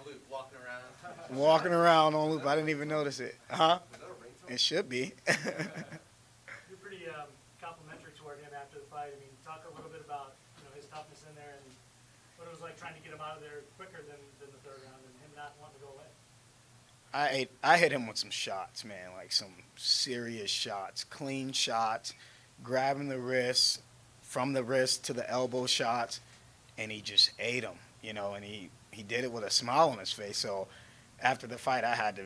loop, walking around. Walking around on loop. I didn't even notice it. Huh? It should be. You're pretty complimentary toward him after the fight. I mean, talk a little bit about his toughness in there and what it was like trying to get him out of there quicker than the third round and him not wanting to go away. I hit him with some shots, man, like some serious shots, clean shots, grabbing the wrist, from the wrist to the elbow shots, and he just ate them, and he did it with a smile on his face. So after the fight, I had to,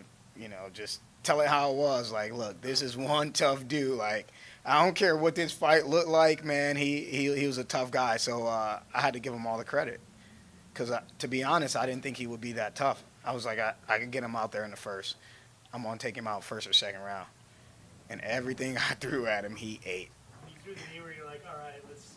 just tell it how it was. Like, look, this is one tough dude. Like, I don't care what this fight looked like, man. He was a tough guy. So I had to give him all the credit. Because, to be honest, I didn't think he would be that tough. I was like, I could get him out there in the first. I'm going to take him out first or second round. And everything I threw at him, he ate. You threw the knee where you're like, all right, let's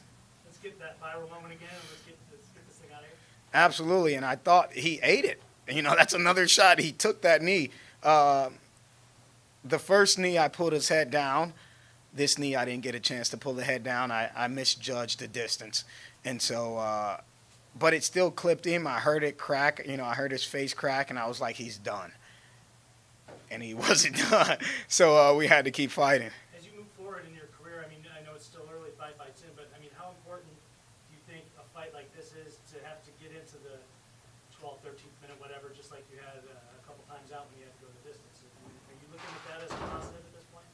get that viral moment again. Let's get this thing out of here. Absolutely. And I thought he ate it. That's another shot. He took that knee. The first knee, I pulled his head down. This knee, I didn't get a chance to pull the head down. I misjudged the distance. And so, but it still clipped him. I heard it crack. I heard his face crack, and I was like, he's done. And he wasn't done. So we had to keep fighting. As you move forward in your career, I mean, I know it's still early, five fights in, but, I mean, how important do you think a fight like this is to have to get into the 12th, 13th minute, whatever, just like you had a couple times out when you had to go the distance? Are you looking at that as a positive at this point?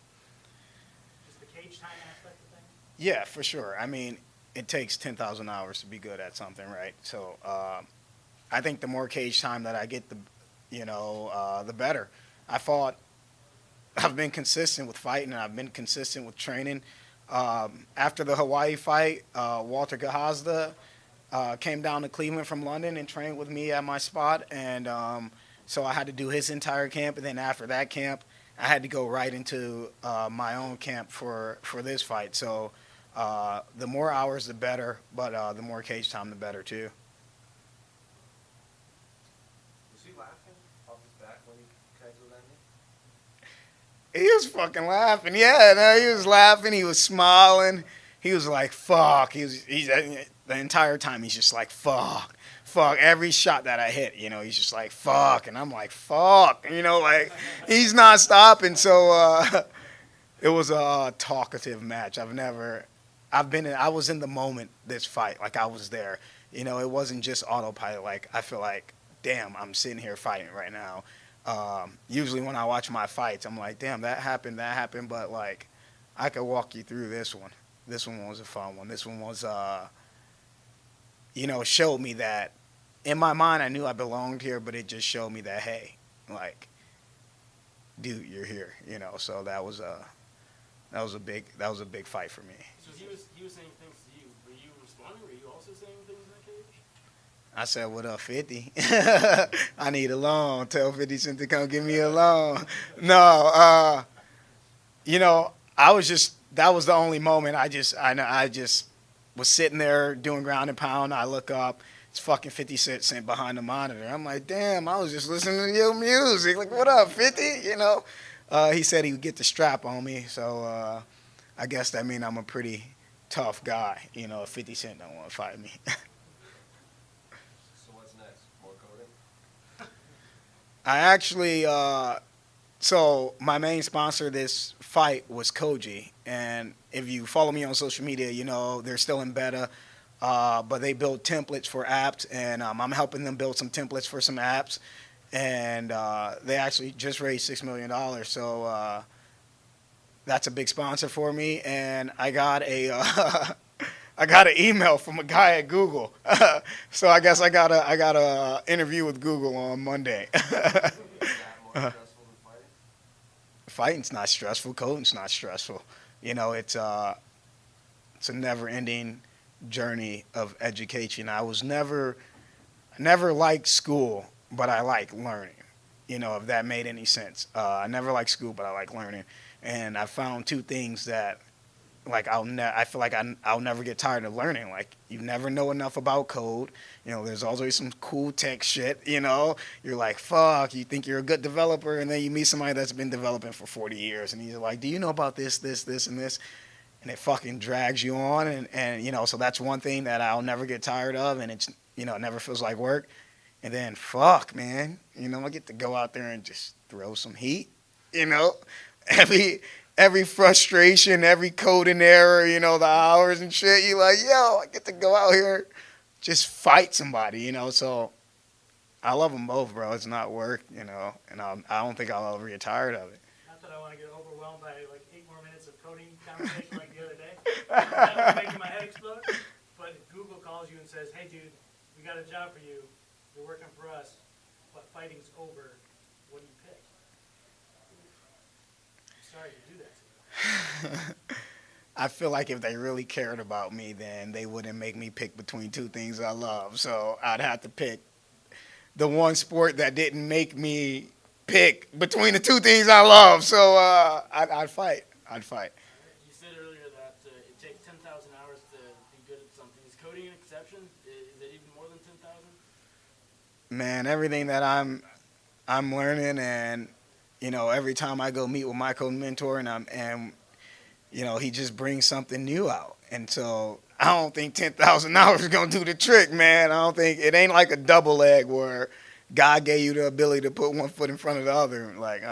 Just the cage time aspect of things? Yeah, for sure. I mean, it takes 10,000 hours to be good at something, right? So I think the more cage time that I get, the better. I've been consistent with fighting, and I've been consistent with training. After the Hawaii fight, Walter Gahazda came down to Cleveland from London and trained with me at my spot, and so I had to do his entire camp, and then after that camp, I had to go right into my own camp for this fight. So the more hours, the better, but the more cage time, the better too. Was he laughing off his back when he casualed that knee? He was fucking laughing. Yeah, no, he was laughing. He was smiling. He was like, fuck. He's the entire time he's just like, fuck. Every shot that I hit, he's just like, fuck. And I'm like, fuck. Like, he's not stopping. So it was a talkative match. I was in the moment this fight. Like, I was there. It wasn't just autopilot. Like, I feel like, damn, I'm sitting here fighting right now. Usually when I watch my fights, I'm like, damn, that happened. But, like, I could walk you through this one. This one was a fun one. This one was, showed me that in my mind I knew I belonged here, but it just showed me that, hey, like, dude, you're here. So that was a big fight for me. So he was saying things to you. Were you responding? Were you also saying things in that cage? I said, what up, 50? I need a loan. Tell 50 Cent to come give me a loan. No, that was the only moment I just was sitting there doing ground and pound. I look up, it's fucking 50 Cent behind the monitor. I'm like, damn, I was just listening to your music. Like, what up, 50? He said he would get the strap on me. So I guess that means I'm a pretty tough guy. If 50 Cent don't want to fight me. What's next? More coding? I actually, so my main sponsor this fight was Koji, and if you follow me on social media, they're still in beta, but they build templates for apps, and I'm helping them build some templates for some apps, and they actually just raised $6 million, so that's a big sponsor for me, and I got an email from a guy at Google. So I guess I got a interview with Google on Monday. Is that more stressful than fighting? Fighting's not stressful. Coding's not stressful. It's a never-ending journey of education. I never liked school, but I like learning. If that made any sense. I never liked school, but I like learning. And I found two things that, like, I feel like I'll never get tired of learning. Like, you never know enough about code. There's always some cool tech shit, You're like, fuck, you think you're a good developer, and then you meet somebody that's been developing for 40 years, and he's like, do you know about this, and this? And it fucking drags you on, and so that's one thing that I'll never get tired of, and it's, it never feels like work. And then, fuck, man, I get to go out there and just throw some heat. You know, every every frustration, every coding error, the hours and shit. You like, yo, I get to go out here, just fight somebody. So I love them both, bro. It's not work, and I don't think I'll ever get tired of it. Not that I want to get overwhelmed by like 8 more minutes of coding conversation like the other day. That was making my head explode. But if Google calls you and says, "Hey, dude, we got a job for you. You're working for us, but fighting's over. What do you pick?" I'm sorry to do that to you. I feel like if they really cared about me, then they wouldn't make me pick between two things I love. So I'd have to pick the one sport that didn't make me pick between the two things I love. So I'd fight. I'd fight. You said earlier that it takes 10,000 hours to be good at something. Is coding an exception? Is it even more than 10,000? Man, everything that I'm learning, and every time I go meet with my co-mentor, and he just brings something new out, and so I don't think 10,000 hours is gonna do the trick, man. I don't think it ain't like a double leg where God gave you the ability to put one foot in front of the other. Like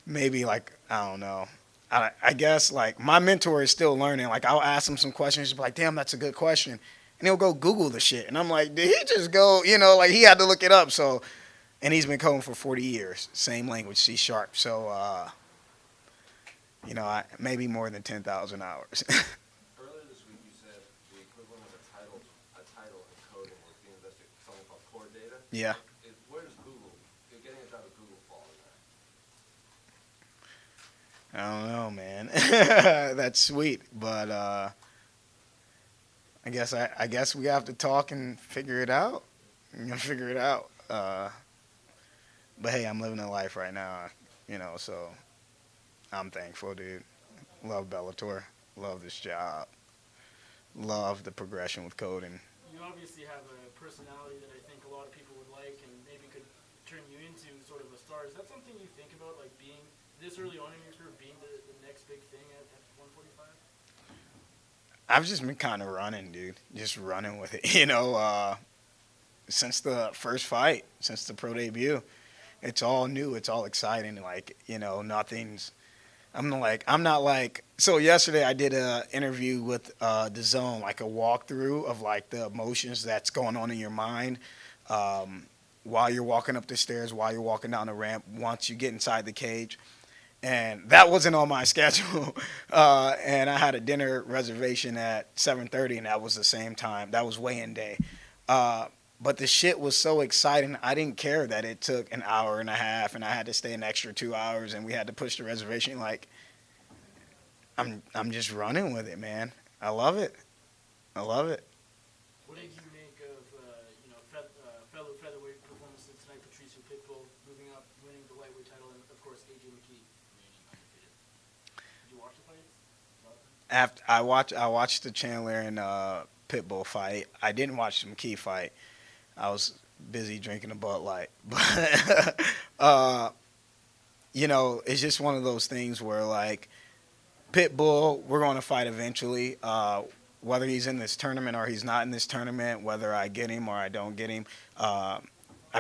maybe like I don't know. I guess like my mentor is still learning. Like I'll ask him some questions, he'll be like, "Damn, that's a good question," and he'll go Google the shit, and I'm like, "Did he just go?" Like he had to look it up. So, and he's been coding for 40 years, same language, C#. So, maybe more than 10,000 hours. Earlier this week, you said the equivalent of a title in coding was being invested in something called core data. Yeah. Where does Google, getting a job at Google fall in that? I don't know, man. That's sweet, but I guess we have to talk and figure it out. I'm gonna figure it out. But hey, I'm living a life right now, so I'm thankful, dude. Love Bellator. Love this job. Love the progression with coding. You obviously have a personality that I think a lot of people would like and maybe could turn you into sort of a star. Is that something you think about, like being this early on in your career, being the next big thing at 145? I've just been kind of running, dude. Just running with it, since the first fight, since the pro debut. It's all new. It's all exciting. Like, nothing's. I'm not like. So yesterday I did a interview with the Zone, like a walkthrough of like the emotions that's going on in your mind while you're walking up the stairs, while you're walking down the ramp, once you get inside the cage. And that wasn't on my schedule. And I had a dinner reservation at 7:30, and that was the same time. That was weigh-in day. But the shit was so exciting. I didn't care that it took an hour and a half, and I had to stay an extra 2 hours, and we had to push the reservation. Like, I'm just running with it, man. I love it. I love it. What did you make of fellow featherweight performances tonight? Patricio Pitbull moving up, winning the lightweight title, and of course AJ McKee remaining undefeated. Did you watch the fight? I watched the Chandler and Pitbull fight. I didn't watch the McKee fight. I was busy drinking a Bud Light. But, it's just one of those things where, like, Pitbull, we're going to fight eventually. Whether he's in this tournament or he's not in this tournament, whether I get him or I don't get him, I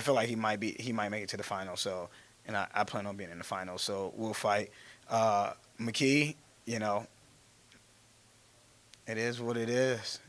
feel like he might make it to the final. So, and I plan on being in the final. So we'll fight. McKee, it is what it is.